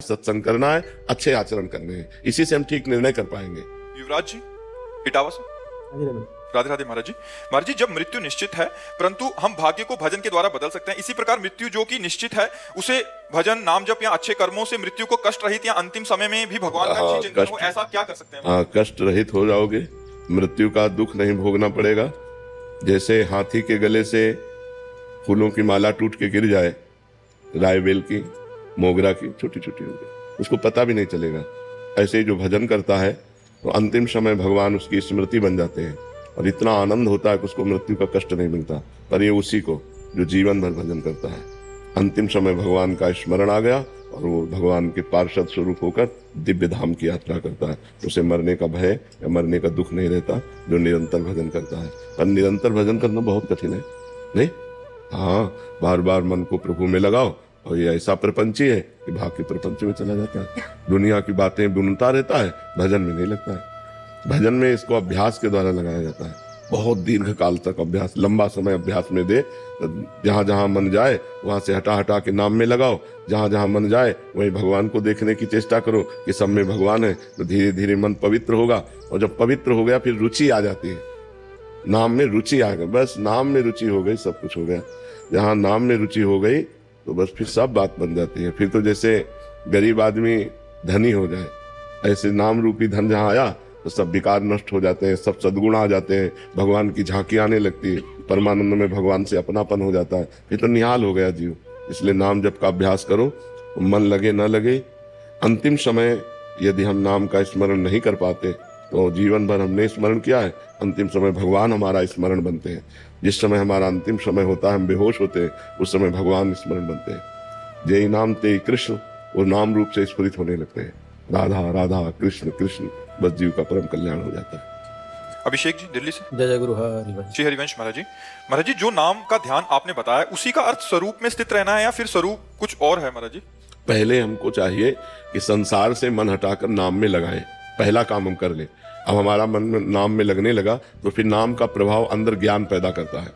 सत्संग करना है, अच्छे आचरण करने हैं। इसी से हम ठीक निर्णय कर पाएंगे। युवराज जी इटावा से, राधे राधे महाराज जी। महाराज जी, जब मृत्यु निश्चित है परंतु हम भाग्य को भजन के द्वारा बदल सकते हैं, इसी प्रकार मृत्यु जो कि निश्चित है उसे भजन, नाम जप या अच्छे कर्मों से मृत्यु को कष्ट रहित या अंतिम समय में भी भगवान का अच्छी चिंतन हो, ऐसा क्या कर सकते हैं? हाँ, कष्ट रहित हो जाओगे, मृत्यु का दुख नहीं भोगना पड़ेगा। जैसे हाथी के गले से फूलों की माला टूट के गिर जाए, राय बेल की, मोगरा की, छोटी छोटी हो गई, उसको पता भी नहीं चलेगा। ऐसे ही जो भजन करता है तो अंतिम समय भगवान उसकी स्मृति बन जाते हैं और इतना आनंद होता है कि उसको मृत्यु का कष्ट नहीं मिलता। पर ये उसी को जो जीवन भर भजन करता है, अंतिम समय भगवान का स्मरण आ गया और वो भगवान के पार्षद स्वरूप होकर दिव्य धाम की यात्रा करता है। उसे मरने का भय या मरने का दुख नहीं रहता, जो निरंतर भजन करता है। पर निरंतर भजन करना बहुत कठिन है, नहीं? हाँ, बार बार मन को प्रभु में लगाओ और ये ऐसा प्रपंची है कि भाग के प्रपंच में चला जाता है, दुनिया की बातें बुनता रहता है, भजन में नहीं लगता है। भजन में इसको अभ्यास के द्वारा लगाया जाता है, बहुत दीर्घ काल तक अभ्यास, लंबा समय अभ्यास में दे। जहां जहां मन जाए वहां से हटा हटा के नाम में लगाओ, जहां जहां मन जाए वहीं भगवान को देखने की चेष्टा करो कि सब में भगवान है, तो धीरे धीरे मन पवित्र होगा। और जब पवित्र हो गया फिर रुचि आ जाती है, नाम में रुचि आ गई, बस नाम में रुचि हो गई, सब कुछ हो गया। जहां नाम में रुचि हो गई तो बस फिर सब बात बन जाती है। फिर तो जैसे गरीब आदमी धनी हो जाए, ऐसे नाम रूपी धन जहां आया तो सब विकार नष्ट हो जाते हैं, सब सद्गुण आ जाते हैं, भगवान की झांकी आने लगती है, परमानंद में भगवान से अपनापन हो जाता है, फिर तो निहाल हो गया जीव। इसलिए नाम जप का अभ्यास करो, मन लगे न लगे। अंतिम समय यदि हम नाम का स्मरण नहीं कर पाते तो जीवन भर हमने स्मरण किया है, अंतिम समय भगवान हमारा स्मरण बनते हैं। जिस समय हमारा अंतिम समय होता है, हम बेहोश होते हैं, उस समय भगवान स्मरण बनते हैं। जय नाम ते कृष्ण, वो नाम रूप से स्फुरित होने लगते हैं, राधा राधा कृष्ण कृष्ण, बस जीव का परम कल्याण हो जाता है। अभिषेक जी दिल्ली से, जय जय गुरु हरिवंश। श्री हरिवंश महाराज जी। महाराज जी, जो नाम का ध्यान आपने बताया उसी का अर्थ स्वरूप में स्थित रहना है या फिर स्वरूप कुछ और है? महाराज जी, पहले हमको चाहिए कि संसार से मन हटाकर नाम में लगाएं, पहला काम हम कर लें। अब हमारा मन में नाम में लगने लगा तो फिर नाम का प्रभाव अंदर ज्ञान पैदा करता है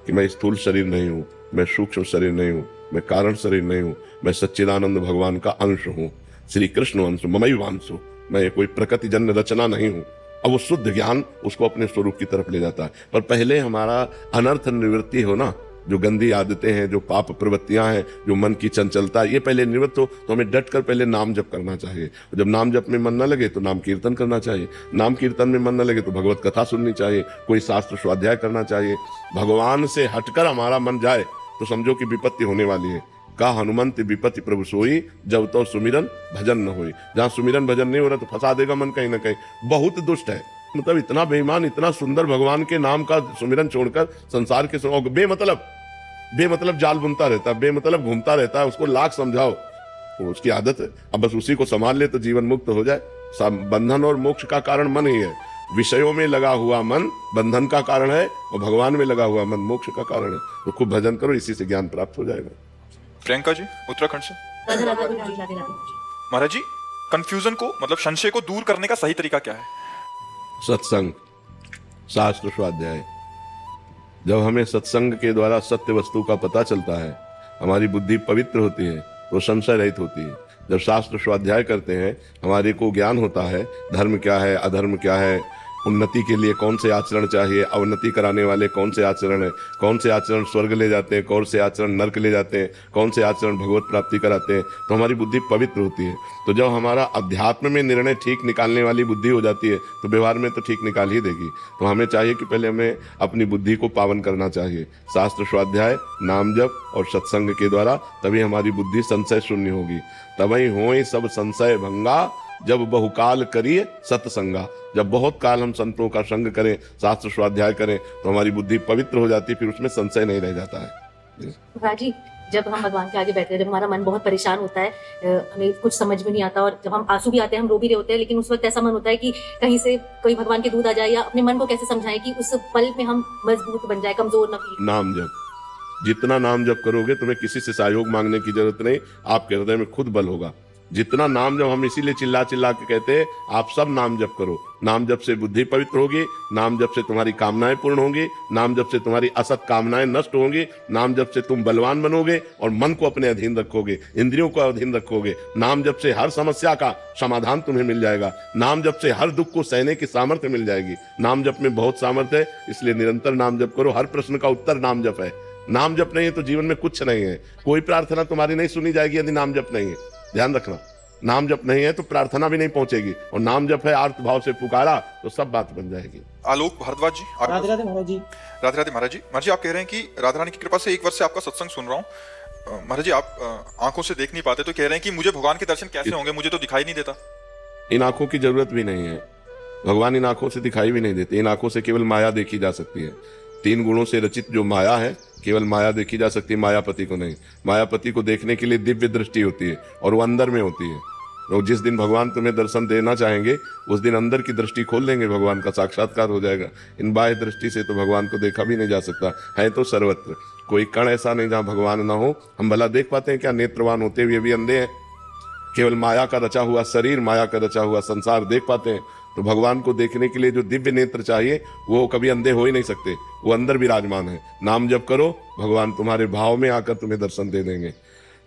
कि मैं स्थूल शरीर नहीं हूँ, मैं सूक्ष्म शरीर नहीं हूँ, मैं कारण शरीर नहीं हूँ, मैं सच्चिदानंद भगवान का अंश हूँ, श्री कृष्ण अंश, ममैव अंशो, मैं कोई प्रकृति जन्य रचना नहीं हूँ। अब वो शुद्ध ज्ञान उसको अपने स्वरूप की तरफ ले जाता है। पर पहले हमारा अनर्थ निवृत्ति हो ना, जो गंदी आदतें हैं, जो पाप प्रवृत्तियां हैं, जो मन की चंचलता, ये पहले निवृत्त हो तो हमें डट कर पहले नाम जप करना चाहिए। जब नाम जप में मन न लगे तो नाम कीर्तन करना चाहिए, नाम कीर्तन में मन न लगे तो भगवत कथा सुननी चाहिए, कोई शास्त्र स्वाध्याय करना चाहिए। भगवान से हटकर हमारा मन जाए तो समझो कि विपत्ति होने वाली है। का हनुमंत विपत्ति प्रभु सोई, जब तो सुमिरन भजन न होई। जहाँ सुमिरन भजन नहीं हो रहा तो फंसा देगा मन कहीं ना कहीं, बहुत दुष्ट है। मतलब इतना बेईमान, इतना सुंदर भगवान के नाम का सुमिरन छोड़कर संसार के बेमतलब जाल बुनता रहता है, बेमतलब घूमता रहता है, उसको लाख समझाओ तो उसकी आदत है। अब बस उसी को संभाल ले तो जीवन मुक्त हो जाए। बंधन और मोक्ष का कारण मन ही है। विषयों में लगा हुआ मन बंधन का कारण है और भगवान में लगा हुआ मन मोक्ष का कारण है। तो खूब भजन करो, इसी से ज्ञान प्राप्त हो जाएगा। प्रियंका जी उत्तराखंड से, महाराज जी, कंफ्यूजन को मतलब संशय को दूर करने का सही तरीका क्या है? सत्संग, शास्त्र स्वाध्याय। जब हमें सत्संग के द्वारा सत्य वस्तु का पता चलता है, हमारी बुद्धि पवित्र होती है, तो संशय रहित होती है। जब शास्त्र स्वाध्याय करते हैं, हमारे को ज्ञान होता है धर्म क्या है, अधर्म क्या है, उन्नति के लिए कौन से आचरण चाहिए, अवनति कराने वाले कौन से आचरण है, कौन से आचरण स्वर्ग ले जाते हैं, कौन से आचरण नरक ले जाते हैं, कौन से आचरण भगवत प्राप्ति कराते हैं, तो हमारी बुद्धि पवित्र होती है। तो जब हमारा अध्यात्म में निर्णय ठीक निकालने वाली बुद्धि हो जाती है तो व्यवहार में तो ठीक निकाल ही देगी। तो हमें चाहिए कि पहले हमें अपनी बुद्धि को पावन करना चाहिए, शास्त्र स्वाध्याय, नाम जप और सत्संग के द्वारा, तभी हमारी बुद्धि संशय शून्य होगी। तभी होए सब संशय भंगा, जब बहुकाल करिए सत्संगा। जब बहुत काल हम संतों का संग करें, शास्त्र स्वाध्याय करें, तो हमारी बुद्धि पवित्र हो जाती है, फिर उसमें संशय नहीं रह जाता है। राजी, जब हम भगवान के आगे बैठते हैं, जब हमारा मन बहुत परेशान होता है, हमें कुछ समझ में नहीं आता और जब हम आंसू भी आते हैं, हम रो भी रहे होते हैं, लेकिन उस वक्त ऐसा मन होता है कि कहीं से कोई भगवान के दूत आ जाए, या अपने मन को कैसे समझाएं कि उस पल में हम मजबूत बन जाए, कमजोर न फील। नाम जप, जितना नाम जप करोगे तुम्हें किसी से सहयोग मांगने की जरूरत नहीं, आपके हृदय में खुद बल होगा। जितना नाम जप, हम इसीलिए चिल्ला चिल्ला के कहते हैं आप सब नाम जप करो। नाम जप से बुद्धि पवित्र होगी, नाम जप से तुम्हारी कामनाएं पूर्ण होंगी, नाम जप से तुम्हारी असत कामनाएं नष्ट होंगी, नाम जप से तुम बलवान बनोगे और मन को अपने अधीन रखोगे, इंद्रियों को अधीन रखोगे। नाम जप से हर समस्या का समाधान तुम्हें मिल जाएगा। नाम जप से हर दुख को सहने की सामर्थ्य मिल जाएगी। नाम जप में बहुत सामर्थ्य है, इसलिए निरंतर नाम जप करो। हर प्रश्न का उत्तर नाम जप है। नाम जप नहीं है तो जीवन में कुछ नहीं है। कोई प्रार्थना तुम्हारी नहीं सुनी जाएगी यदि नाम जप नहीं है। ध्यान रखना, नाम जप नहीं है तो प्रार्थना भी नहीं पहुंचेगी, और नाम जप है आर्त भाव से पुकारा तो सब बात बन जाएगी। आलोक भारद्वाज जी, राधे राधे महाराज जी। राधे राधे महाराज जी। महाराज जी, आप कह रहे हैं कि राधा रानी की कृपा से 1 वर्ष से आपका सत्संग सुन रहा हूँ। महाराज जी, आप आंखों से देख नहीं पाते तो कह रहे हैं कि मुझे भगवान के दर्शन कैसे होंगे, मुझे तो दिखाई नहीं देता। इन आंखों की जरूरत भी नहीं है। भगवान इन आंखों से दिखाई भी नहीं देते। इन आंखों से केवल माया देखी जा सकती है। 3 गुणों से रचित जो माया है, केवल माया देखी जा सकती है, मायापति को नहीं। मायापति को देखने के लिए दिव्य दृष्टि होती है और वो अंदर में होती है। और जिस दिन भगवान तुम्हें दर्शन देना चाहेंगे उस दिन अंदर की दृष्टि खोल देंगे, भगवान का साक्षात्कार हो जाएगा। इन बाह्य दृष्टि से तो भगवान को देखा भी नहीं जा सकता है। तो सर्वत्र कोई कण ऐसा नहीं जहाँ भगवान ना हो। हम भला देख पाते हैं क्या? नेत्रवान होते हुए भी अंधे हैं। केवल माया का रचा हुआ शरीर, माया का रचा हुआ संसार देख पाते हैं। तो भगवान को देखने के लिए जो दिव्य नेत्र चाहिए वो कभी अंधे हो ही नहीं सकते, वो अंदर विराजमान है। नाम जप करो, भगवान तुम्हारे भाव में आकर तुम्हें दर्शन दे देंगे।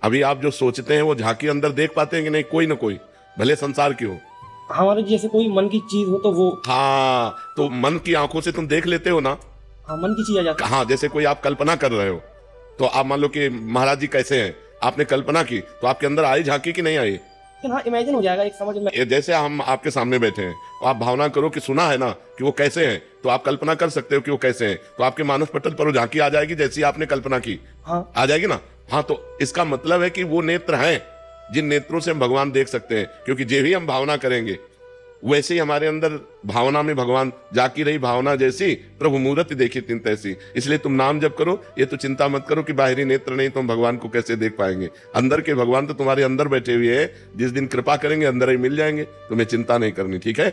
अभी आप जो सोचते हैं वो झांकी अंदर देख पाते हैं कि नहीं? कोई ना कोई, भले संसार की हो। हमारे जैसे कोई मन की चीज हो तो वो, हाँ, तो मन की आंखों से तुम देख लेते हो ना। हाँ, मन की चीज आ जाती है। हाँ, जैसे कोई आप कल्पना कर रहे हो तो आप मान लो कि महाराज जी कैसे हैं, आपने कल्पना की तो आपके अंदर आई झांकी कि नहीं आई? लेकिन हाँ, इमेजिन हो जाएगा, एक समझ में। ये जैसे हम आपके सामने बैठे हैं तो आप भावना करो कि सुना है ना कि वो कैसे हैं, तो आप कल्पना कर सकते हो कि वो कैसे हैं। तो आपके मानस पटल पर वो झांकी आ जाएगी जैसी आपने कल्पना की। हाँ, आ जाएगी ना। हाँ, तो इसका मतलब है कि वो नेत्र हैं जिन नेत्रों से हम भगवान देख सकते हैं, क्योंकि जे भी हम भावना करेंगे वैसे ही हमारे अंदर भावना में भगवान जाकी रही। भावना जैसी प्रभु मूर्ति देखी तिन तैसी। इसलिए तुम नाम जप करो, ये तो चिंता मत करो कि बाहरी नेत्र नहीं तो हम भगवान को कैसे देख पाएंगे। अंदर के भगवान तो तुम्हारे अंदर बैठे हुए हैं, जिस दिन कृपा करेंगे अंदर ही मिल जाएंगे। तुम्हें चिंता नहीं करनी, ठीक है?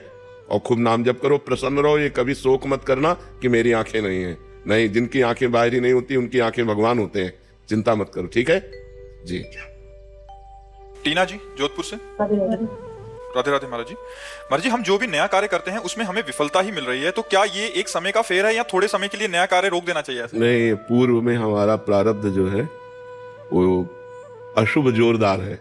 और खूब नाम जप करो, प्रसन्न रहो। ये कभी शोक मत करना कि मेरी आंखें नहीं है। नहीं, जिनकी आंखें बाहरी नहीं होती उनकी आंखें भगवान होते हैं। चिंता मत करो, ठीक है जी। टीना जी, जोधपुर से। राधे राधे महाराज जी। महाराज जी, हम जो भी नया कार्य करते हैं उसमें हमें विफलता ही मिल रही है, तो क्या ये एक समय का फेर है या थोड़े समय के लिए नया कार्य रोक देना चाहिए? नहीं, पूर्व में हमारा प्रारब्ध जो है वो अशुभ जोरदार है,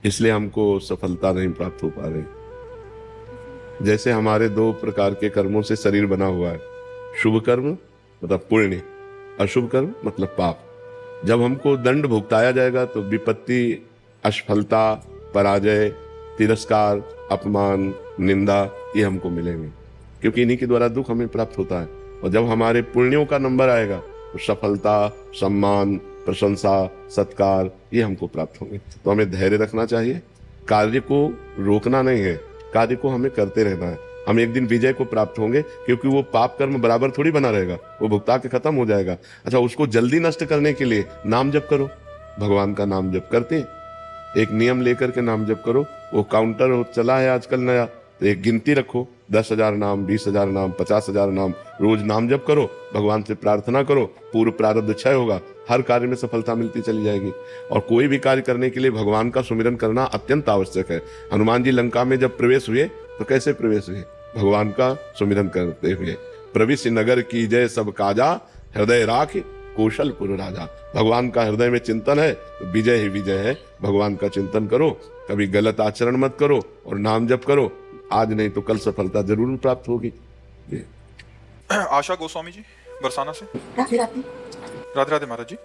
इसलिए हमको सफलता नहीं प्राप्त हो पा रही। जैसे हमारे 2 प्रकार के कर्मों से शरीर बना हुआ है। शुभ कर्म मतलब पुण्य, अशुभ कर्म मतलब पाप। जब हमको दंड भुगताया जाएगा तो विपत्ति, असफलता, पराजय, तिरस्कार, अपमान, निंदा ये हमको मिलेंगे, क्योंकि इन्हीं के द्वारा दुख हमें प्राप्त होता है। और जब हमारे पुण्यों का नंबर आएगा तो सफलता, सम्मान, प्रशंसा, सत्कार ये हमको प्राप्त होंगे। तो हमें धैर्य रखना चाहिए, कार्य को रोकना नहीं है, कार्य को हमें करते रहना है। हम एक दिन विजय को प्राप्त होंगे, क्योंकि वो पाप कर्म बराबर थोड़ी बना रहेगा, वो भुगता के खत्म हो जाएगा। अच्छा, उसको जल्दी नष्ट करने के लिए नाम जप करो, भगवान का नाम जप करते हैं। एक नियम लेकर के नाम जप करो। वो काउंटर चला है आजकल नया, तो एक गिनती रखो, 10,000 नाम, 20,000 नाम, 50,000 नाम, रोज नाम जप करो, भगवान से प्रार्थना करो, पूर्व प्रारब्ध क्षय होगा, हर कार्य में सफलता मिलती चली जाएगी। और कोई भी कार्य करने के लिए भगवान का सुमिरन करना अत्यंत आवश्यक है। हनुमान जी लंका में जब प्रवेश हुए तो कैसे प्रवेश हुए? भगवान का सुमिरन करते हुए। प्रविश नगर की जय सब काजा, हृदय राख कौशलपुर राजा। भगवान का हृदय में चिंतन है तो विजय ही विजय है। भगवान का चिंतन करो, कभी गलत आचरण मत करो और नाम जप करो। आज नहीं तो कल सफलता जरूर प्राप्त होगी। आशा गोस्वामी जी, बरसाना से। राधे राधे महाराज जी।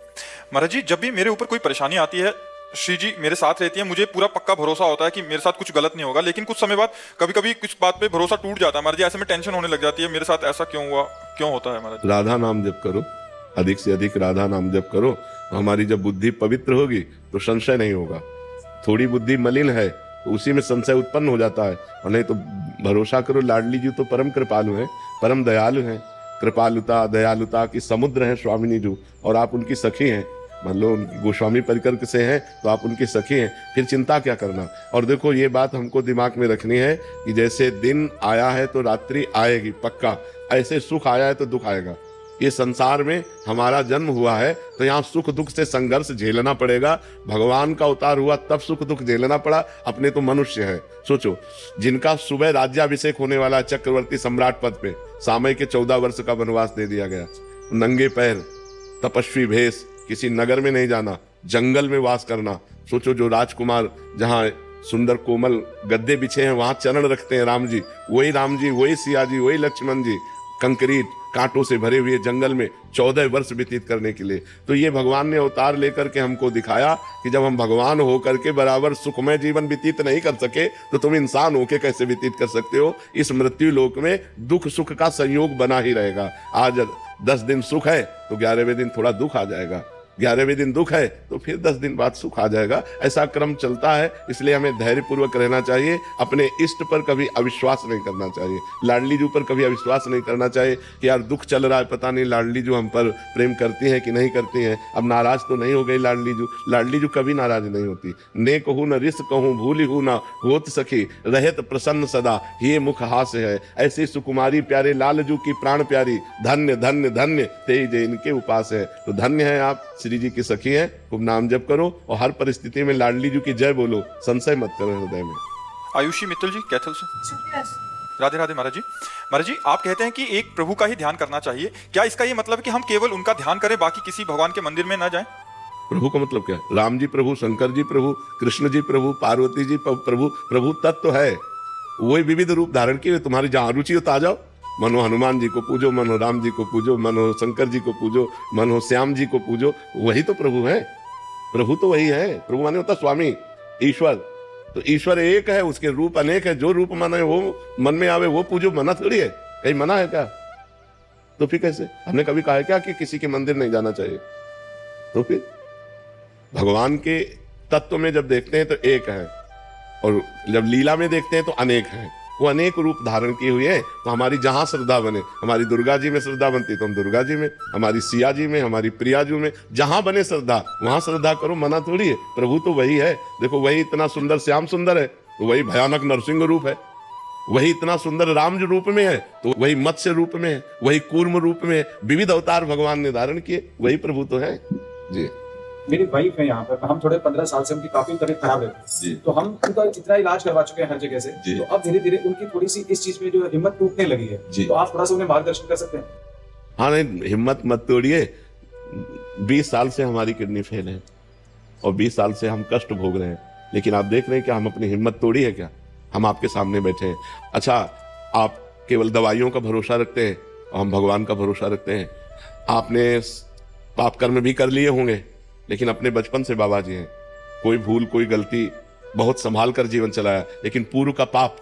महाराज जी, जब भी मेरे ऊपर कोई परेशानी आती है, श्री जी मेरे साथ रहती है, मुझे पूरा पक्का भरोसा होता है कि मेरे साथ कुछ गलत नहीं होगा। लेकिन कुछ समय बाद कभी कभी कुछ बात पे भरोसा टूट जाता है महाराज जी। ऐसे में टेंशन होने लग जाती है, मेरे साथ ऐसा क्यों हुआ, क्यों होता है महाराज? राधा नाम जप करो, अधिक से अधिक राधा नाम जप करो। हमारी जब बुद्धि पवित्र होगी तो संशय नहीं होगा। थोड़ी बुद्धि मलिन है तो उसी में संशय उत्पन्न हो जाता है। और नहीं तो भरोसा करो, लाडली जी तो परम कृपालु हैं, परम दयालु हैं। कृपालुता, दयालुता की समुद्र है स्वामिनी जी, और आप उनकी सखी हैं। मान लो गोस्वामी परिकर से हैं तो आप उनकी सखी हैं, फिर चिंता क्या करना। और देखो, ये बात हमको दिमाग में रखनी है कि जैसे दिन आया है तो रात्रि आएगी पक्का, ऐसे सुख आया है तो दुख आएगा। ये संसार में हमारा जन्म हुआ है तो यहाँ सुख दुख से संघर्ष झेलना पड़ेगा। भगवान का अवतार हुआ तब सुख दुख झेलना पड़ा, अपने तो मनुष्य है। सोचो, जिनका सुबह राज्याभिषेक होने वाला चक्रवर्ती सम्राट पद पे, सामय के 14 वर्ष का वनवास दे दिया गया। नंगे पैर, तपस्वी भेष, किसी नगर में नहीं जाना, जंगल में वास करना। सोचो, जो राजकुमार जहाँ सुंदर कोमल गद्दे बिछे हैं वहां चरण रखते हैं राम जी, वही सिया जी, वही लक्ष्मण जी, कंक्रीट कांटों से भरे हुए जंगल में 14 वर्ष व्यतीत करने के लिए। तो ये भगवान ने अवतार लेकर के हमको दिखाया कि जब हम भगवान होकर के बराबर सुखमय जीवन व्यतीत नहीं कर सके तो तुम इंसान होके कैसे व्यतीत कर सकते हो। इस मृत्यु लोक में दुख सुख का संयोग बना ही रहेगा। आज 10 दिन सुख है तो 11वें दिन थोड़ा दुख आ जाएगा, 11वें दिन दुख है तो फिर 10 दिन बाद सुख आ जाएगा। ऐसा क्रम चलता है, इसलिए हमें धैर्यपूर्वक रहना चाहिए। अपने इष्ट पर कभी अविश्वास नहीं करना चाहिए, लाडली जू पर कभी अविश्वास नहीं करना चाहिए कि यार दुख चल रहा है, पता नहीं लाडली जू हम पर प्रेम करती हैं कि नहीं करती हैं, अब नाराज तो नहीं हो गई लाडली जू। लाडली जू कभी नाराज नहीं होती। ने कहूँ न रिस कहूँ, भूली हूँ न होत सखी, रहत प्रसन्न सदा, ये मुख हास्य है। ऐसी सुकुमारी प्यारे लाल जू की प्राण प्यारी, धन्य धन्य धन्य तेज इनके उपास है। तो धन्य है आप, श्री जी की सखी है। खूब नाम जप करो और हर परिस्थिति में लाडली जी की जय बोलो, संशय मत करो हृदय में। आयुषी मित्तल जी, कैथल से। राधे राधे महाराज जी। महाराज जी, आप कहते हैं कि एक प्रभु का ही ध्यान करना चाहिए, क्या इसका ये मतलब है कि हम केवल उनका ध्यान करें, बाकी किसी भगवान के मंदिर में ना जाएं? प्रभु का मतलब क्या है? राम जी प्रभु, शंकर जी प्रभु, कृष्ण जी प्रभु, पार्वती जी प्रभु। प्रभु तत्व है, वही विविध रूप धारण किए। तुम्हारी जहां रुचि हो तो आ जाओ। मन हो हनुमान जी को पूजो, मन हो राम जी को पूजो, मन हो शंकर जी को पूजो, मन हो श्याम जी को पूजो, वही तो प्रभु है। प्रभु तो वही है। प्रभु माने होता स्वामी, ईश्वर। तो ईश्वर एक है, उसके रूप अनेक है। जो रूप माने वो मन में आवे वो पूजो, मना थोड़ी है। कहीं मना है क्या? तो फिर कैसे? हमने कभी कहा है क्या कि किसी के मंदिर नहीं जाना चाहिए? तो फिर भगवान के तत्व में जब देखते हैं तो एक है, और जब लीला में देखते हैं तो अनेक है। वो अनेक रूप धारण किए हुए हैं। तो हमारी जहां श्रद्धा बने, हमारी दुर्गा जी में श्रद्धा बनती तो हम दुर्गा जी में, हमारी सिया जी में, हमारी प्रिया जी में, जहां बने श्रद्धा वहां श्रद्धा करो, मना थोड़ी है। प्रभु तो वही है। देखो, वही इतना सुंदर श्याम सुंदर है तो वही भयानक नरसिंह रूप है। वही इतना सुंदर राम रूप में है तो वही मत्स्य रूप में है, वही कूर्म रूप में है। विविध अवतार भगवान ने धारण किए, वही प्रभु तो है जी। मेरी वाइफ है यहाँ पर, हम थोड़े 15 साल से उनकी काफी तबीयत खराब है, तो हम उनका इतना इलाज करवा चुके हैं हर जगह से, तो अब धीरे धीरे उनकी थोड़ी सी इस चीज में जो हिम्मत टूटने लगी है, तो आप थोड़ा सा उन्हें मार्गदर्शन कर सकते हैं? हाँ, नहीं, हिम्मत मत तोड़िए। 20 साल से हमारी किडनी फेल है और 20 साल से हम कष्ट भोग रहे हैं, लेकिन आप देख रहे हैं कि हम अपनी हिम्मत तोड़ी है क्या? हम आपके सामने बैठे हैं। अच्छा, आप केवल दवाइयों का भरोसा रखते हैं और हम भगवान का भरोसा रखते हैं। आपने पाप कर्म भी कर लिए होंगे, लेकिन अपने बचपन से बाबा जी हैं। कोई भूल, कोई गलती, बहुत संभाल कर जीवन चलाया, लेकिन पूर्व का पाप,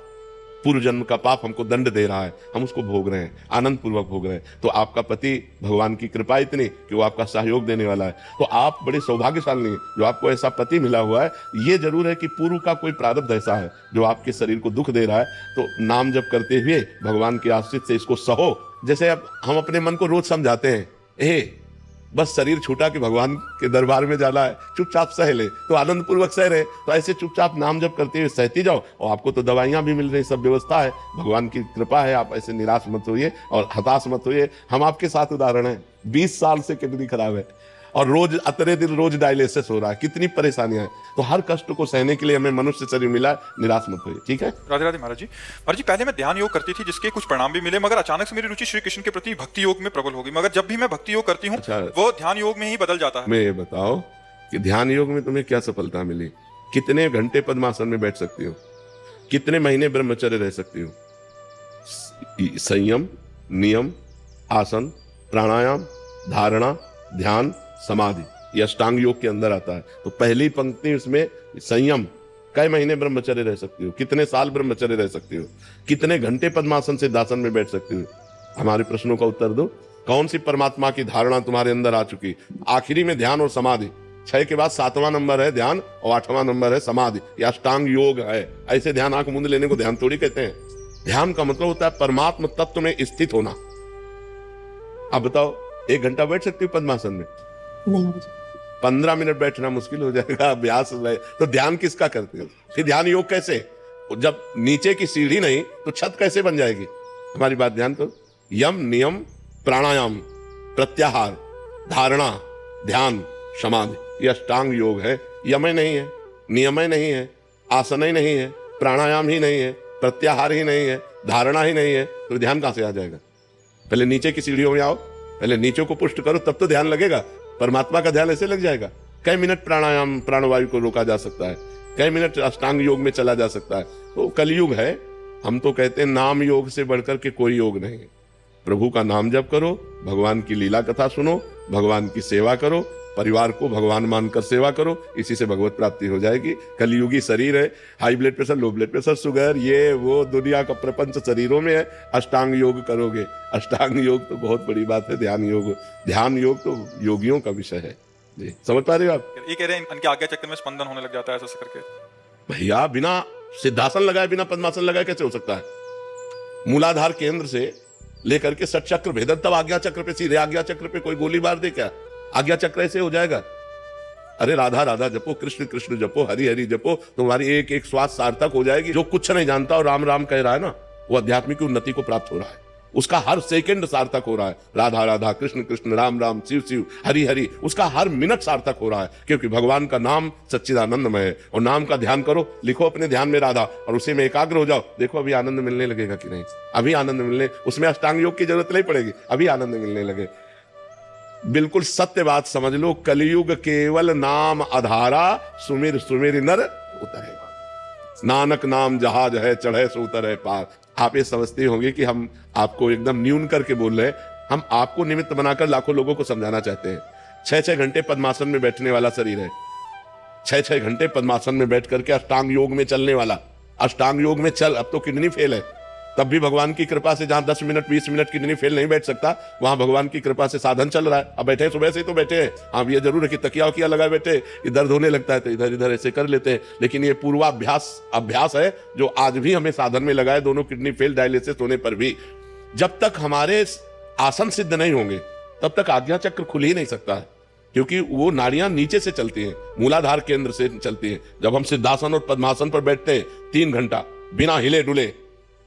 पूर्व जन्म का पाप हमको दंड दे रहा है। हम उसको भोग रहे हैं, आनंद पूर्वक भोग रहे हैं। तो आपका पति, भगवान की कृपा इतनी कि वो आपका सहयोग देने वाला है। तो आप बड़े सौभाग्यशाली हैं जो आपको ऐसा पति मिला हुआ है। ये जरूर है कि पूर्व का कोई प्रारब्ध ऐसा है जो आपके शरीर को दुख दे रहा है। तो नाम जप करते हुए भगवान के आश्रित से इसको सहो। जैसे अब हम अपने मन को रोज समझाते हैं, बस शरीर छूटा कि भगवान के दरबार में जाना है, चुपचाप सह ले, तो आनंद पूर्वक सह रहे। तो ऐसे चुपचाप नाम जप करते हुए सहती जाओ, और आपको तो दवाइयां भी मिल रही, सब व्यवस्था है, भगवान की कृपा है। आप ऐसे निराश मत होइए और हताश मत होइए। हम आपके साथ उदाहरण है। 20 साल से किडनी खराब है और रोज अतरे दिन रोज डायलिसिस हो रहा है। कितनी परेशानियां हैं। तो हर कष्ट को सहने के लिए हमें मनुष्य शरीर मिला, निराश मत होइए, ठीक है? राधे राधे महाराज जी। महाराज जी, पहले मैं ध्यान योग करती थी जिसके कुछ परिणाम भी मिले, मगर अचानक से मेरी रुचि श्री कृष्ण के प्रति भक्ति योग में प्रबल हो गई। मगर जब भी मैं भक्ति योग करती हूँ वो ध्यान योग में ही बदल जाता है। मैं ये बताओ कि ध्यान योग में तुम्हें क्या सफलता मिली? कितने घंटे पद्मासन में बैठ सकती हो? कितने महीने ब्रह्मचर्य रह सकती हो? संयम, नियम, आसन, प्राणायाम, धारणा, ध्यान, समाधि, ये अष्टांग योग के अंदर आता है। तो पहली पंक्ति उसमें संयम। कई महीने ब्रह्मचर्य रह सकती हो? कितने साल ब्रह्मचर्य रह सकती हो? कितने घंटे पद्मासन से दासन में बैठ सकती हो? हमारे प्रश्नों का उत्तर दो। कौन सी परमात्मा की धारणा तुम्हारे अंदर आ चुकी? आखिरी में ध्यान और समाधि। 6 के बाद 7वां नंबर है ध्यान और 8वां नंबर है समाधि। यह अष्टांग योग है। ऐसे ध्यान आंख मूंद लेने को ध्यान थोड़ी कहते हैं। ध्यान का मतलब होता है परमात्म तत्व में स्थित होना। अब बताओ, 1 घंटा बैठ सकती हो पद्मासन में? नहीं, 15 मिनट बैठना मुश्किल हो जाएगा। अभ्यास है तो ध्यान किसका करते हो? फिर ध्यान योग कैसे? जब नीचे की सीढ़ी नहीं तो छत कैसे बन जाएगी? हमारी बात ध्यान तो। यम, नियम, प्राणायाम, प्रत्याहार, धारणा, ध्यान, समाधि, ये अष्टांग योग है। यमय नहीं है, नियमय नहीं है, आसन ही नहीं है, प्राणायाम ही नहीं है, प्रत्याहार ही नहीं है, धारणा ही नहीं है, तो ध्यान कहां से आ जाएगा? पहले नीचे की सीढ़ियों में आओ, पहले नीचे को पुष्ट करो, तब तो ध्यान लगेगा। परमात्मा का ध्यान ऐसे लग जाएगा? कई मिनट प्राणायाम, प्राणवायु को रोका जा सकता है, कई मिनट अष्टांग योग में चला जा सकता है। तो कलयुग है। हम तो कहते हैं नाम योग से बढ़कर के कोई योग नहीं है। प्रभु का नाम जप करो, भगवान की लीला कथा सुनो, भगवान की सेवा करो, परिवार को भगवान मानकर सेवा करो, इसी से भगवत प्राप्ति हो जाएगी। कलयुगी शरीर है, high blood pressure, low blood pressure, sugar, ये वो दुनिया का प्रपंच शरीरों में है। अष्टांग योग करोगे, अष्टांग योग तो बहुत बड़ी बात है। ध्यान योग तो योगियों का विषय है जी। समझ पा रहे हो आप? ये कह रहे हैं इनके आज्ञा चक्र में स्पंदन होने लग जाता है ऐसा करके। भैया बिना सिद्धासन लगाए, बिना पद्मासन लगाए कैसे हो सकता है? मूलाधार केंद्र से लेकर के षट चक्र भेदन, तब आज्ञा चक्र पे, सीधे आज्ञा चक्र पे कोई गोली मार दे क्या? आज्ञा चक्र ऐसे हो जाएगा? अरे राधा राधा जपो, कृष्ण कृष्ण जपो, हरि हरि जपो, तुम्हारी एक एक श्वास सार्थक हो जाएगी। जो कुछ नहीं जानता और राम राम कह रहा है ना, वो आध्यात्मिक उन्नति को प्राप्त हो रहा है। उसका हर सेकंड सार्थक हो रहा है। राधा राधा, कृष्ण कृष्ण, राम राम, शिव शिव, हरि हरि, उसका हर मिनट सार्थक हो रहा है, क्योंकि भगवान का नाम सच्चिदानंदमय है। और नाम का ध्यान करो, लिखो अपने ध्यान में राधा, और उसी में एकाग्र हो जाओ। देखो अभी आनंद मिलने लगेगा कि नहीं? अभी आनंद मिलने, उसमें अष्टांग योग की जरूरत नहीं पड़ेगी, अभी आनंद मिलने लगे। बिल्कुल सत्य बात समझ लो, कलयुग केवल नाम आधारा, सुमिर सुमिर नर उतरे, नानक नाम जहाज है, चढ़े सो उतरे पार। आप ये समझते होंगे कि हम आपको एकदम न्यून करके बोल रहे हैं। हम आपको निमित्त बनाकर लाखों लोगों को समझाना चाहते हैं। 6-6 घंटे पद्मासन में बैठने वाला शरीर है, 6-6 घंटे पद्मासन में बैठ करके अष्टांग योग में चलने वाला। अष्टांग योग में चल, अब तो किडनी फेल है, तब भी भगवान की कृपा से, जहां 10 मिनट 20 मिनट किडनी फेल नहीं बैठ सकता, वहां भगवान की कृपा से साधन चल रहा है। अब बैठे सुबह से तो बैठे हैं, हाँ ये जरूर है कि तकिया वकिया लगा बैठे, ये दर्द होने लगता है तो इधर इधर ऐसे कर लेते हैं, लेकिन ये पूर्वाभ्यास है जो आज भी हमें साधन में लगा है। दोनों किडनी फेल डायलिसिस होने पर भी जब तक हमारे आसन सिद्ध नहीं होंगे तब तक आज्ञा चक्र खुल ही नहीं सकता है, क्योंकि वो नाड़ियां नीचे से चलती हैं, मूलाधार केंद्र से चलती हैं। जब हम सिद्धासन और पद्मासन पर बैठते हैं 3 घंटा बिना हिले डुले,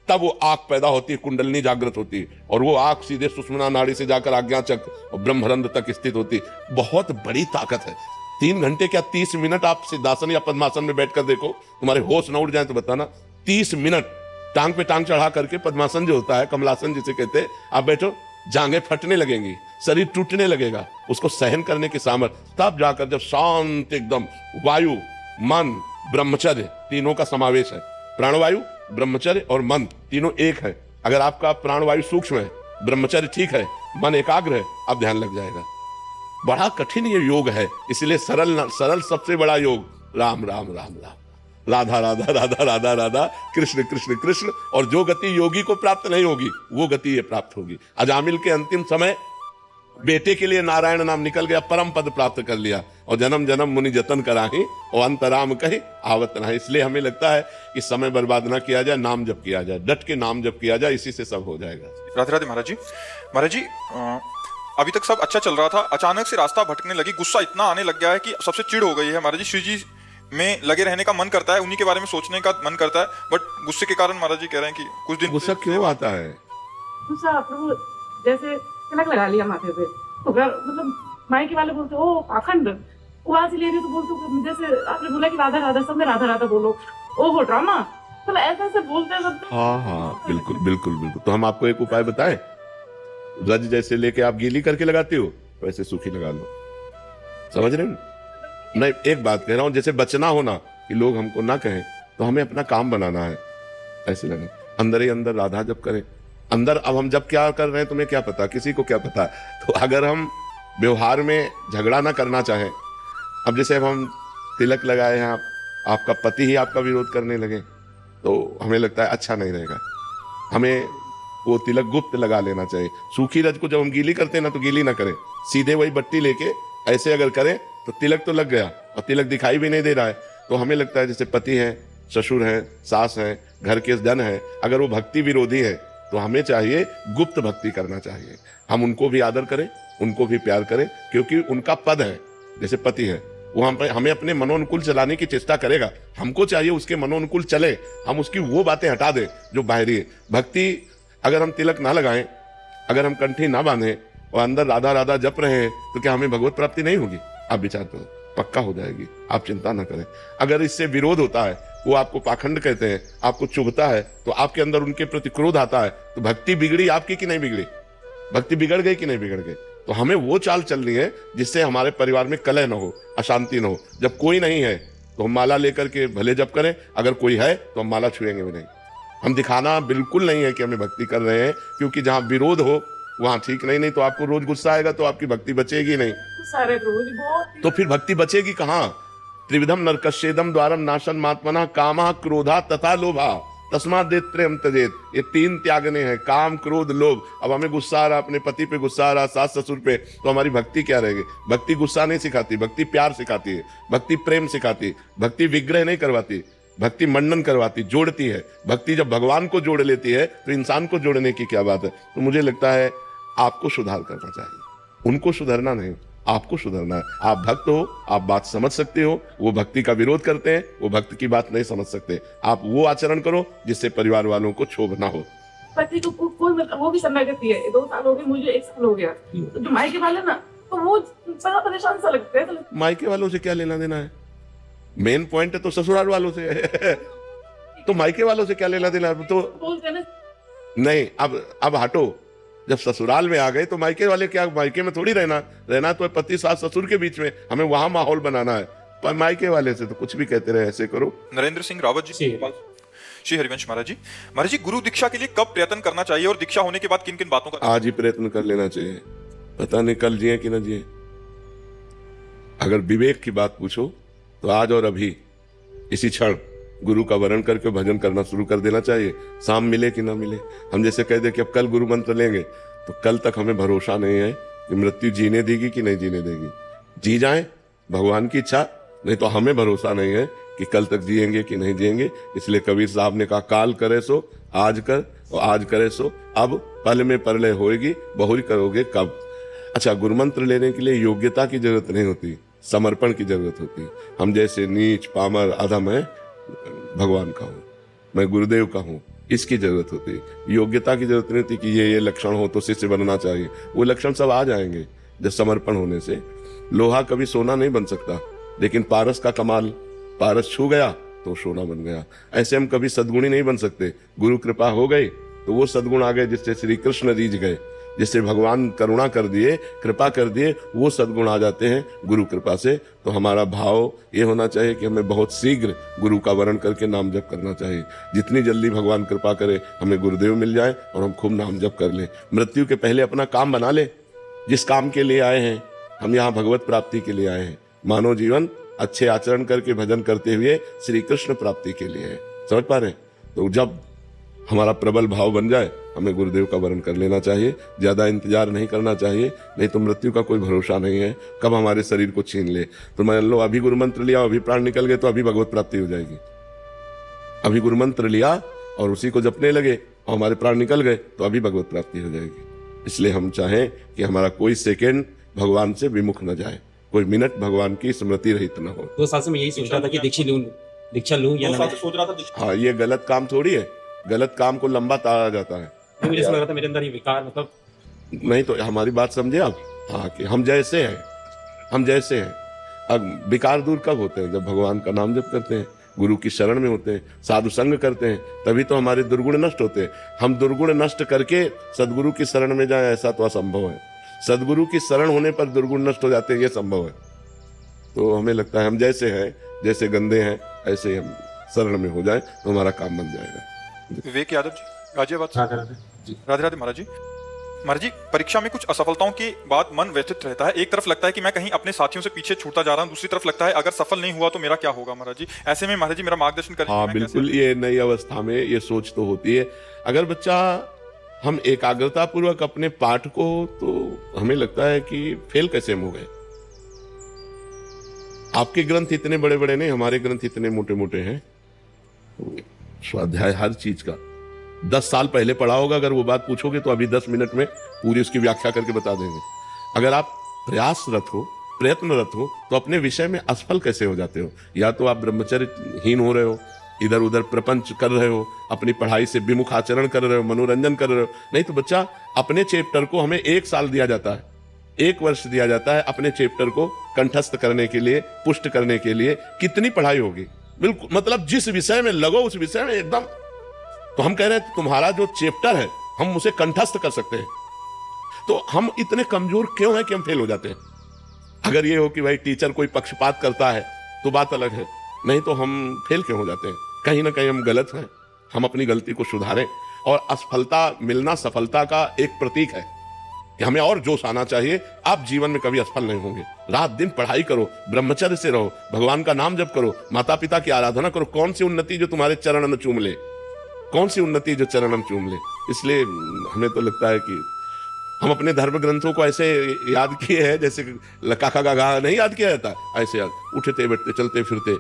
तब वो आंख पैदा होती है, कुंडलनी जागृत होती है, और वो आंख सीधे सुषुम्ना नाड़ी से जाकर आज्ञा चक्र और ब्रह्मरंध्र तक स्थित होती है। बहुत बड़ी ताकत है। 3 घंटे क्या 30 मिनट आप सिद्धासन या पद्मासन में बैठकर देखो, तुम्हारे होश न उड़ जाए तो बताना। 30 मिनट टांग पे टांग चढ़ा करके पद्मासन जो होता है, कमलासन जिसे कहते हैं, आप बैठो, जांघें फटने लगेंगी, शरीर टूटने लगेगा, उसको सहन करने की सामर्थ्य। तब जाकर जब शांत एकदम, वायु, मन, ब्रह्मचर्य तीनों का समावेश है। प्राणवायु, ब्रह्मचर्य और मन तीनों एक है। अगर आपका प्राणवायु सूक्ष्म है, ब्रह्मचर्य ठीक है, मन एकाग्र है, अब ध्यान लग जाएगा। बड़ा कठिन ये योग है, इसलिए सरल सबसे बड़ा योग राम राम राम राम, राधा राधा राधा राधा राधा, कृष्ण कृष्ण कृष्ण। और जो गति योगी को प्राप्त नहीं होगी वो गति ये प्राप्त होगी। अजामिल के अंतिम समय बेटे के लिए नारायण नाम निकल गया, परम पद प्राप्त कर लिया, और जन्म जन्म मुनि जतन कराही और अंतराम कही आवत नहीं। इसलिए हमें लगता है कि समय बर्बाद ना किया जाए, नाम जप किया जाए, डट के नाम जप किया जाए, इसी से सब हो जाएगा। राधे राधे महाराज जी। महाराज जी, अभी तक सब अच्छा चल रहा था, अचानक से रास्ता भटकने लगी, गुस्सा इतना आने लग गया है कि सबसे चिढ़ हो गई है। महाराज जी, श्री जी में लगे रहने का मन करता है, उन्हीं के बारे में सोचने का मन करता है, बट गुस्से के कारण महाराज जी कह रहे हैं कि कुछ दिन। गुस्सा क्यों आता है? गुस्सा प्रभु जैसे तिलक लगा लिया माथे पे, तो मतलब मायके वाले बोलते ओ पाखंड, आवाज ले रही तो बोलते, जैसे आपने बोला कि राधा राधा, सब में राधा राधा बोलो, ओ हो ड्रामा, मतलब ऐसे बोलते सब। हाँ बिल्कुल बिल्कुल बिल्कुल। तो हम आपको एक उपाय बताएं, रज जैसे लेके आप गीली करके लगाते हो वैसे सूखी लगा लो। समझ रहे हो? नहीं, एक बात कह रहा हूं, जैसे बचना हो ना कि लोग हमको ना कहें, तो हमें अपना काम बनाना है, ऐसे लगे अंदर ही अंदर राधा जप करें अंदर। अब हम जब क्या कर रहे हैं तुम्हें क्या पता, किसी को क्या पता। तो अगर हम व्यवहार में झगड़ा ना करना चाहें, अब जैसे अब हम तिलक लगाए हैं, आपका पति ही आपका विरोध करने लगे, तो हमें लगता है अच्छा नहीं रहेगा, हमें वो तिलक गुप्त लगा लेना चाहिए। सूखी रज को जब हम गीली करते हैं ना, तो गीली ना करें, सीधे वही बट्टी लेके ऐसे अगर करें तो तिलक तो लग गया और तिलक दिखाई भी नहीं दे रहा है। तो हमें लगता है जैसे पति है, ससुर है, सास है, घर के जन है, अगर वो भक्ति विरोधी है तो हमें चाहिए गुप्त भक्ति करना चाहिए। हम उनको भी आदर करें, उनको भी प्यार करें, क्योंकि उनका पद है, जैसे पति है, वो हमें अपने मनोनुकूल चलाने की चेष्टा करेगा, हमको चाहिए उसके मनोनुकूल चले, हम उसकी वो बातें हटा दें जो बाहरी है। भक्ति, अगर हम तिलक ना लगाएं, अगर हम कंठी ना बांधें और अंदर राधा राधा जप रहे हैं, तो क्या हमें भगवत प्राप्ति नहीं होगी? आप विचार करो, पक्का हो जाएगी, आप चिंता ना करें। अगर इससे विरोध होता है, वो आपको पाखंड कहते हैं, आपको चुभता है, तो आपके अंदर उनके प्रति क्रोध आता है, तो भक्ति बिगड़ी आपकी कि नहीं बिगड़ी? भक्ति बिगड़ गई कि नहीं बिगड़ गई? तो हमें वो चाल चलनी है जिससे हमारे परिवार में कलह न हो, अशांति न हो। जब कोई नहीं है तो हम माला लेकर के भले जप करें, अगर कोई है तो हम माला छुएंगे भी नहीं। हम दिखाना बिल्कुल नहीं है कि हमें भक्ति कर रहे हैं, क्योंकि जहां विरोध हो वहां ठीक नहीं तो आपको रोज गुस्सा आएगा, तो आपकी भक्ति बचेगी नहीं। सारे रोज बहुत तो फिर भक्ति बचेगी कहाँ? त्रिविधम नरकस्येदम द्वारम नाशन मात्मना कामा क्रोधा तथा लोभा तस्मात् त्रयम त्यजेत। ये 3 त्यागने हैं, काम क्रोध लोभ। अब हमें गुस्सा आ रहा, अपने पति पे गुस्सा आ रहा, सास ससुर पे, तो हमारी भक्ति क्या रहेगी? भक्ति गुस्सा नहीं सिखाती, भक्ति प्यार सिखाती है, भक्ति प्रेम सिखाती, भक्ति विग्रह नहीं करवाती, भक्ति मंडन करवाती, जोड़ती है। भक्ति जब भगवान को जोड़ लेती है तो इंसान को जोड़ने की क्या बात है? तो मुझे लगता है आपको सुधार करना चाहिए, उनको सुधरना नहीं, आपको सुधरना है। आप भक्त हो, आप बात समझ सकते हो, वो भक्ति का विरोध करते हैं, वो भक्त की बात नहीं समझ सकते। आप वो आचरण करो जिससे परिवार वालों को क्षोभ ना हो। पति को कोई मतलब वो भी शरणागति है, 2 साल हो गए, मुझे 1 साल हो गया। तो जो मायके वाले ना, तो वो बड़ा परेशान सा लगता है। मायके वालों से क्या लेना देना है? मेन पॉइंट है तो ससुराल वालों से है। तो मायके वालों से क्या लेना देना है? तो बोलते ना नहीं, अब हटो। जब ससुराल में आ गए तो मायके वाले क्या, मायके में थोड़ी रहना तो है पति सास ससुर के बीच में, हमें वहां माहौल बनाना है। पर मायके वाले से तो कुछ भी कहते रहे, ऐसे करो। नरेंद्र सिंह रावत जी, श्री हरिवंश महाराज जी। महाराज जी, गुरु दीक्षा के लिए कब प्रयत्न करना चाहिए और दीक्षा होने के बाद किन किन बातों का? आज ही प्रयत्न कर लेना चाहिए, पता नहीं कल जिए कि ना जिए। अगर विवेक की बात पूछो तो आज और अभी इसी क्षण गुरु का वरण करके भजन करना शुरू कर देना चाहिए। शाम मिले कि ना मिले, हम जैसे कह दे कि अब कल गुरु मंत्र लेंगे, तो कल तक हमें भरोसा नहीं है कि मृत्यु जीने देगी कि नहीं जीने देगी। जी जाए भगवान की इच्छा, नहीं तो हमें भरोसा नहीं है कि कल तक जिएंगे कि नहीं जिएंगे। इसलिए कबीर साहब ने कहा, काल करे सो आज कर, और आज करे सो अब, पल में परलय होएगी, बहुरी करोगे कब। अच्छा, गुरु मंत्र लेने के लिए योग्यता की जरूरत नहीं होती, समर्पण की जरूरत होती है। हम जैसे नीच पामर अधम है, भगवान का हूं, मैं गुरुदेव का हूं, इसकी जरूरत होती है। योग्यता की जरूरत नहीं होती कि ये लक्षण हो तो शिष्य बनना चाहिए। वो लक्षण सब आ जाएंगे जब समर्पण होने से। लोहा कभी सोना नहीं बन सकता, लेकिन पारस का कमाल, पारस छू गया तो सोना बन गया। ऐसे हम कभी सद्गुणी नहीं बन सकते। गुरु कृपा हो गई तो वो सद्गुण आ गए जिससे श्री कृष्ण रीझ गए, जिससे भगवान करुणा कर दिए, कृपा कर दिए, वो सद्गुण आ जाते हैं गुरु कृपा से। तो हमारा भाव ये होना चाहिए कि हमें बहुत शीघ्र गुरु का वरण करके नाम जप करना चाहिए। जितनी जल्दी भगवान कृपा करे हमें गुरुदेव मिल जाए और हम खूब नाम जप कर लें। मृत्यु के पहले अपना काम बना ले, जिस काम के लिए आए हैं। हम यहाँ भगवत प्राप्ति के लिए आए हैं। मानव जीवन अच्छे आचरण करके भजन करते हुए श्री कृष्ण प्राप्ति के लिए है। समझ पा रहे? तो जब हमारा प्रबल भाव बन जाए, हमें गुरुदेव का वरण कर लेना चाहिए। ज्यादा इंतजार नहीं करना चाहिए, नहीं तो मृत्यु का कोई भरोसा नहीं है, कब हमारे शरीर को छीन ले। तो मान लो अभी गुरु मंत्र लिया, अभी प्राण निकल गए, तो अभी भगवत प्राप्ति हो जाएगी। अभी गुरु मंत्र लिया और उसी को जपने लगे और हमारे प्राण निकल गए, तो अभी भगवत प्राप्ति हो जाएगी। इसलिए हम चाहें कि हमारा कोई सेकेंड भगवान से विमुख न जाए, कोई मिनट भगवान की स्मृति रहित न हो। 2 साल से मैं यही सोच रहा था कि दीक्षा लूं या ना। सोच रहा था। हाँ, ये गलत काम थोड़ी है, गलत काम को लंबा ताड़ा जाता है। मुझे ऐसा लग रहा था मेरे अंदर ये विकार, मतलब नहीं तो हमारी बात समझे आप। हाँ, कि हम जैसे हैं, हम जैसे हैं। अब विकार दूर कब होते हैं? जब भगवान का नाम जप करते हैं, गुरु की शरण में होते हैं, साधु संग करते हैं, तभी तो हमारे दुर्गुण नष्ट होते हैं। हम दुर्गुण नष्ट करके सदगुरु की शरण में जाए, ऐसा तो असंभव है। सदगुरु की शरण होने पर दुर्गुण नष्ट हो जाते हैं, ये संभव है। तो हमें लगता है हम जैसे हैं, जैसे गंदे हैं, ऐसे हम शरण में हो जाए तो हमारा काम बन जाएगा। विवेक यादव जी, गाजियाबाद से। राधे राधे महाराज जी। महाराज जी, परीक्षा में कुछ असफलताओं के बाद मन व्यथित रहता है। एक तरफ लगता है कि मैं कहीं अपने साथियों से पीछे छूटता जा रहा हूं, दूसरी तरफ लगता है अगर सफल नहीं हुआ तो मेरा क्या होगा। महाराज जी, ऐसे में महाराज जी मेरा मार्गदर्शन करें। हाँ बिल्कुल, ये नई अवस्था में ये सोच तो होती है। अगर बच्चा, हम एकाग्रता पूर्वक अपने पाठ को, तो हमें लगता है कि फेल कैसे हम हो गए। आपके ग्रंथ इतने बड़े बड़े नहीं, हमारे ग्रंथ इतने मोटे मोटे हैं। स्वाध्याय हर चीज का 10 साल पहले पढ़ा होगा, अगर वो बात पूछोगे तो अभी 10 मिनट में पूरी उसकी व्याख्या करके बता देंगे। अगर आप प्रयासरत हो, प्रयत्नरत हो, तो अपने विषय में असफल कैसे हो जाते हो? या तो आप ब्रह्मचर्यहीन हो रहे हो, इधर उधर प्रपंच कर रहे हो, अपनी पढ़ाई से विमुख आचरण कर रहे हो, मनोरंजन कर रहे हो। नहीं तो बच्चा अपने चैप्टर को हमें 1 साल दिया जाता है, 1 वर्ष दिया जाता है अपने चैप्टर को कंठस्थ करने के लिए, पुष्ट करने के लिए। कितनी पढ़ाई होगी, बिल्कुल मतलब जिस विषय में लगो उस विषय में एकदम। तो हम कह रहे हैं तुम्हारा जो चैप्टर है हम उसे कंठस्थ कर सकते हैं। तो हम इतने कमजोर क्यों हैं कि हम फेल हो जाते हैं? अगर ये हो कि भाई टीचर कोई पक्षपात करता है तो बात अलग है, नहीं तो हम फेल क्यों हो जाते हैं? कहीं ना कहीं हम गलत हैं, हम अपनी गलती को सुधारें। और असफलता मिलना सफलता का एक प्रतीक है कि हमें और जोश आना चाहिए। आप जीवन में कभी असफल नहीं होंगे। रात दिन पढ़ाई करो, ब्रह्मचर्य से रहो, भगवान का नाम जप करो, माता पिता की आराधना करो। कौन सी उन्नति जो तुम्हारे चरण में चूम ले, कौन सी उन्नति जो चरण में चूम ले। इसलिए हमें तो लगता है कि हम अपने धर्म ग्रंथों को ऐसे याद किए हैं जैसे काका गागा नहीं याद किया जाता, ऐसे याद उठते बैठते चलते फिरते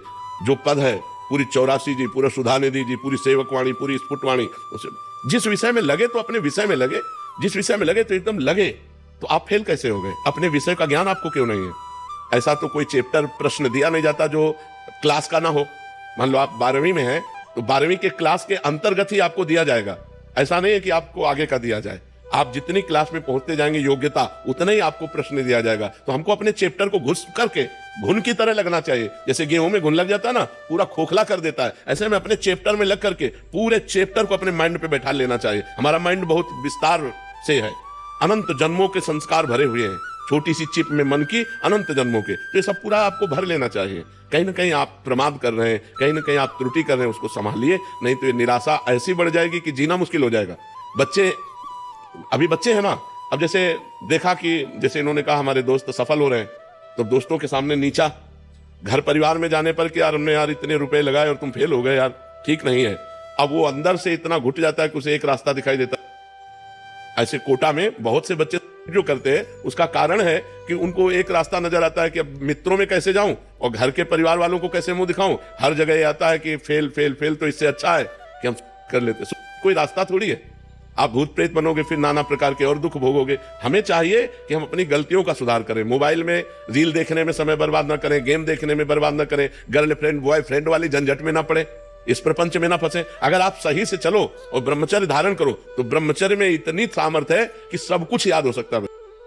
जो पद है पूरी 84 जी, पूरा सुधानिधि जी, पूरी सेवकवाणी, पूरी स्फुटवाणी, उसे जिस विषय में लगे तो अपने विषय में लगे, जिस विषय में लगे तो एकदम लगे। तो आप फेल कैसे हो गए? अपने विषय का ज्ञान आपको क्यों नहीं है? ऐसा तो कोई चैप्टर प्रश्न दिया नहीं जाता जो क्लास का ना हो। मान लो आप 12वीं में हैं तो 12वीं के क्लास के अंतर्गत ही आपको दिया जाएगा। ऐसा नहीं है कि आपको आगे का दिया जाए। आप जितनी क्लास में पहुंचते जाएंगे योग्यता उतना ही आपको प्रश्न दिया जाएगा। तो हमको अपने चैप्टर को घुस करके घुन की तरह लगना चाहिए। जैसे गेहूं में घुन लग जाता है ना, पूरा खोखला कर देता है, ऐसे में अपने चैप्टर में लग करके पूरे चैप्टर को अपने माइंड पे बैठा लेना चाहिए। हमारा माइंड बहुत विस्तार से है, अनंत जन्मों के संस्कार भरे हुए हैं, छोटी सी चिप में मन की अनंत जन्मों के। तो ये सब पूरा आपको भर लेना चाहिए। कहीं ना कहीं आप प्रमाद कर रहे हैं, कहीं ना कहीं आप त्रुटि कर रहे हैं, उसको संभालिए, नहीं तो ये निराशा ऐसी बढ़ जाएगी कि जीना मुश्किल हो जाएगा। बच्चे अभी बच्चे हैं ना, अब जैसे देखा कि जैसे इन्होंने कहा हमारे दोस्त सफल हो रहे हैं, तो दोस्तों के सामने नीचा, घर परिवार में जाने पर कि यार हमने यार इतने रुपए लगाए और तुम फेल हो गए यार, ठीक नहीं है। अब वो अंदर से इतना घुट जाता है कि उसे एक रास्ता दिखाई देता है। ऐसे कोटा में बहुत से बच्चे जो करते हैं उसका कारण है कि उनको एक रास्ता नजर आता है कि अब मित्रों में कैसे जाऊं और घर के परिवार वालों को कैसे मुंह दिखाऊं। हर जगह ये आता है कि फेल फेल फेल, तो इससे अच्छा है कि हम कर लेते। कोई रास्ता थोड़ी है, आप भूत प्रेत बनोगे, फिर नाना प्रकार के और दुख भोगोगे। हमें चाहिए कि हम अपनी गलतियों का सुधार करें। मोबाइल में रील देखने में समय बर्बाद ना करें, गेम देखने में बर्बाद ना करें, गर्लफ्रेंड बॉयफ्रेंड वाली झंझट में ना पड़े, इस प्रपंच में ना फंसे। अगर आप सही से चलो और ब्रह्मचर्य धारण करो तो ब्रह्मचर्य में इतनी सामर्थ्य है कि सब कुछ याद हो सकता है।